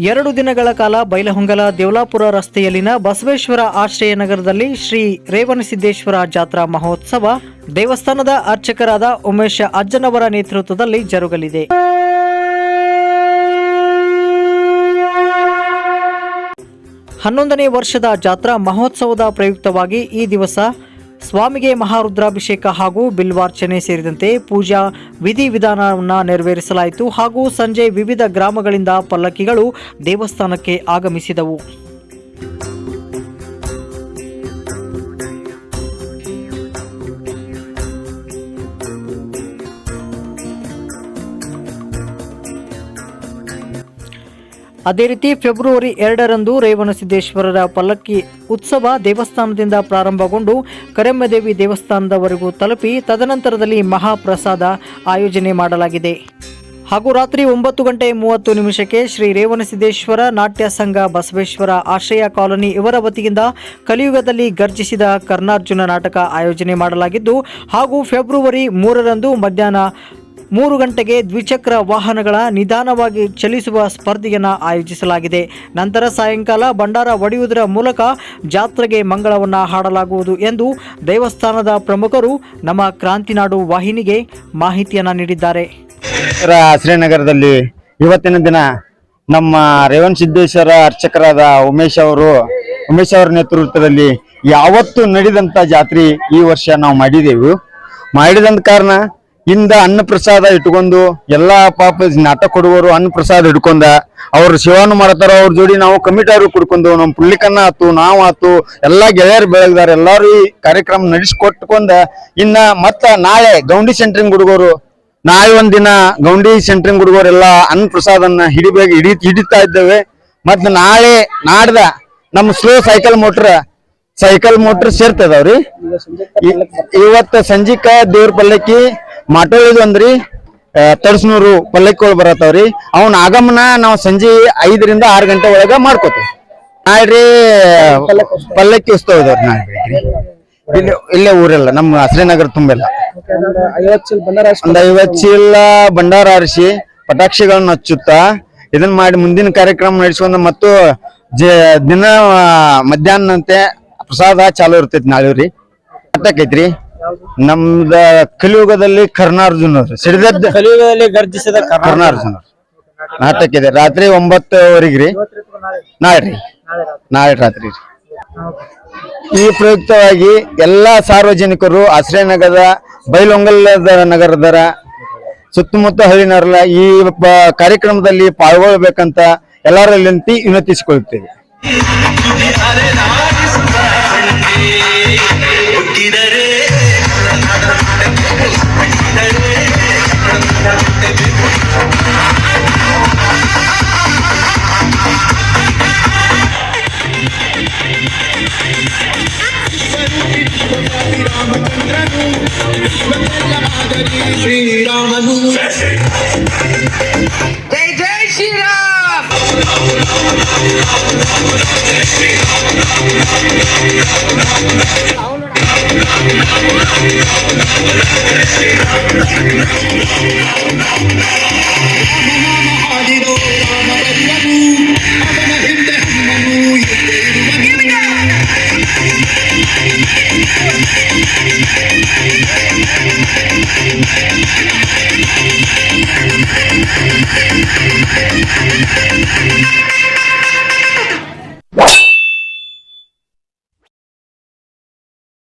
2 ದಿನಗಳ ಕಾಲ ಬೈಲಹೊಂಗಲ ದೇವಲಾಪುರ ರಸ್ತೆಯಲ್ಲಿನ ಬಸವೇಶ್ವರ ಆಶ್ರಯ ನಗರದಲ್ಲಿ ಶ್ರೀ ರೇವಣಸಿದ್ದೇಶ್ವರ ಜಾತ್ರಾ ಮಹೋತ್ಸವ ದೇವಸ್ಥಾನದ ಅರ್ಚಕರಾದ ಉಮೇಶ ಅಜ್ಜನವರ ನೇತೃತ್ವದಲ್ಲಿ ಜರುಗಲಿದೆ. 11ನೇ ವರ್ಷದ ಜಾತ್ರಾ ಮಹೋತ್ಸವದ ಪ್ರಯುಕ್ತವಾಗಿ ಈ ದಿವಸ ಸ್ವಾಮಿಗೆ ಮಹಾರುದ್ರಾಭಿಷೇಕ ಹಾಗೂ ಬಿಲ್ವಾರ್ಚನೆ ಸೇರಿದಂತೆ ಪೂಜಾ ವಿಧಿವಿಧಾನವನ್ನು ನೆರವೇರಿಸಲಾಯಿತು ಹಾಗೂ ಸಂಜೆ ವಿವಿಧ ಗ್ರಾಮಗಳಿಂದ ಪಲ್ಲಕ್ಕಿಗಳು ದೇವಸ್ಥಾನಕ್ಕೆ ಆಗಮಿಸಿದವು. ಅದೇ ರೀತಿ ಫೆಬ್ರವರಿ 2ರಂದು ರೇವಣಸಿದ್ದೇಶ್ವರರ ಪಲ್ಲಕ್ಕಿ ಉತ್ಸವ ದೇವಸ್ಥಾನದಿಂದ ಪ್ರಾರಂಭಗೊಂಡು ಕರೆಮ್ಮದೇವಿ ದೇವಸ್ಥಾನದವರೆಗೂ ತಲುಪಿ ತದನಂತರದಲ್ಲಿ ಮಹಾಪ್ರಸಾದ ಆಯೋಜನೆ ಮಾಡಲಾಗಿದೆ. ಹಾಗೂ ರಾತ್ರಿ 9:30 ಶ್ರೀ ರೇವಣಸಿದ್ದೇಶ್ವರ ನಾಟ್ಯ ಸಂಘ ಬಸವೇಶ್ವರ ಆಶ್ರಯ ಕಾಲೋನಿ ಇವರ ವತಿಯಿಂದ ಕಲಿಯುಗದಲ್ಲಿ ಗರ್ಜಿಸಿದ ಕರ್ಣಾರ್ಜುನ ನಾಟಕ ಆಯೋಜನೆ ಮಾಡಲಾಗಿದ್ದು ಹಾಗೂ ಫೆಬ್ರವರಿ 3ರಂದು ಮಧ್ಯಾಹ್ನ 3 ಗಂಟೆಗೆ ದ್ವಿಚಕ್ರ ವಾಹನಗಳ ನಿಧಾನವಾಗಿ ಚಲಿಸುವ ಸ್ಪರ್ಧೆಯನ್ನು ಆಯೋಜಿಸಲಾಗಿದೆ. ನಂತರ ಸಾಯಂಕಾಲ ಭಂಡಾರ ಒಡೆಯುವುದರ ಮೂಲಕ ಜಾತ್ರೆಗೆ ಮಂಗಳವನ್ನು ಹಾಡಲಾಗುವುದು ಎಂದು ದೇವಸ್ಥಾನದ ಪ್ರಮುಖರು ನಮ್ಮ ಕ್ರಾಂತಿನಾಡು ವಾಹಿನಿಗೆ ಮಾಹಿತಿಯನ್ನು ನೀಡಿದ್ದಾರೆ. ಆಶ್ರಯನಗರದಲ್ಲಿ ಇವತ್ತಿನ ದಿನ ನಮ್ಮ ರೇವಣಸಿದ್ದೇಶ್ವರ ಅರ್ಚಕರಾದ ಉಮೇಶ್ ಅವರ ನೇತೃತ್ವದಲ್ಲಿ ಯಾವತ್ತು ನಡೆದಂತ ಜಾತ್ರೆ ಈ ವರ್ಷ ನಾವು ಮಾಡಿದಂತ ಕಾರಣ ಇಂದ ಅನ್ನ ಪ್ರಸಾದ ಇಟ್ಕೊಂಡು ಎಲ್ಲಾ ಪಾಪ ನಾಟಕ ಕೊಡುವರು ಅನ್ನ ಪ್ರಸಾದ ಇಟ್ಕೊಂಡ ಅವ್ರು ಸೇವಾನು ಮಾಡತಾರ. ಅವ್ರ ಜೋಡಿ ನಾವು ಕಮಿಟಿ ಅವರು ಕುಡ್ಕೊಂಡು ನಮ್ಮ ಪುಳ್ಳಿಕನ್ನ ಆತು ನಾವ್ ಆತು ಎಲ್ಲಾ ಗೆಳೆಯರು ಬೆಳಗ್ದಾರ ಎಲ್ಲಾರು ಈ ಕಾರ್ಯಕ್ರಮ ನಡೆಸಿಕೊಟ್ಕೊಂಡ ಇನ್ನ ಮತ್ತ ನಾಳೆ ಗೌಂಡಿ ಸೆಂಟ್ರಿಂಗ್ ಹುಡುಗರು ನಾಳೆ ಒಂದಿನ ಗೌಂಡಿ ಸೆಂಟ್ರಿಂಗ್ ಹುಡುಗರೆಲ್ಲ ಅನ್ನ ಪ್ರಸಾದನ್ನ ಹಿಡಿತಾ ಇದ್ದೇವೆ. ಮತ್ ನಾಳೆ ನಾಡ್ದ ನಮ್ಮ ಸ್ಲೋ ಸೈಕಲ್ ಮೋಟರ್ ಸೇರ್ತದವ್ರಿ. ಇವತ್ತ ಸಂಜಿಕ ದೇವ್ರ ಪಲ್ಲಕ್ಕಿ ಮಾಟೋಳಿದು ಅಂದ್ರಿ ತಡ್ಸ್ನೂರು ಪಲ್ಲಕ್ಕಿಗಳು ಬರತ್ತವ್ರಿ. ಅವನ ಆಗಮನ ನಾವು ಸಂಜೆ 5 ರಿಂದ 6 ಗಂಟೆ ಒಳಗ ಮಾಡ್ಕೋತೀವಿ. ನಾಳ್ರಿ ಪಲ್ಲಕ್ಕಿ ಉತ್ಸವ ಇದಾವ್ರಿ. ನಾಳೆ ಇಲ್ಲೇ ಊರೆಲ್ಲ ನಮ್ಮ ಆಶ್ರಯನಗರ ತುಂಬೆಲ್ಲ ಒಂದ್ 50 ಚೀಲ ಭಂಡಾರ ಆರಿಸಿ ಪಟಾಕ್ಷಿಗಳನ್ನ ಹಚ್ಚುತ್ತಾ ಇದನ್ನ ಮಾಡಿ ಮುಂದಿನ ಕಾರ್ಯಕ್ರಮ ನಡೆಸ್ಕೊಂಡ ಮತ್ತು ದಿನ ಮಧ್ಯಾಹ್ನಂತೆ ಪ್ರಸಾದ ಚಾಲು ಇರ್ತೈತಿ. ನಾಳೆ ರೀ ನಾಟಕೈತ್ರಿ ನಮ್ದ ಕಲಿಯುಗದಲ್ಲಿ ಕರ್ಣಾರ್ಜುನ ಸಿಡಿದದ್ದ ಕಲಿಯುಗದಲ್ಲಿ ಗರ್ಜಿಸಿದ ಕರ್ಣಾರ್ಜುನ ನಾಟಕ ಇದೆ. ರಾತ್ರಿ 9:00 ರೀ ನಾಳೆ ರಾತ್ರಿ. ಈ ಪ್ರಯುಕ್ತವಾಗಿ ಎಲ್ಲಾ ಸಾರ್ವಜನಿಕರು ಆಶ್ರಯನಗರದ ಬೈಲೊಂಗಲ ನಗರದ ಸುತ್ತಮುತ್ತ ಹಳ್ಳಿನವರೆಲ್ಲ ಈ ಕಾರ್ಯಕ್ರಮದಲ್ಲಿ ಪಾಲ್ಗೊಳ್ಬೇಕಂತ ಎಲ್ಲರಲ್ಲಿ ವಿನಂತಿಸಿಕೊಳ್ಳುತ್ತೇವೆ. ಶ್ರೀರಾಮನು ಜೈ ಜೈ ಶ್ರೀರಾಮ್.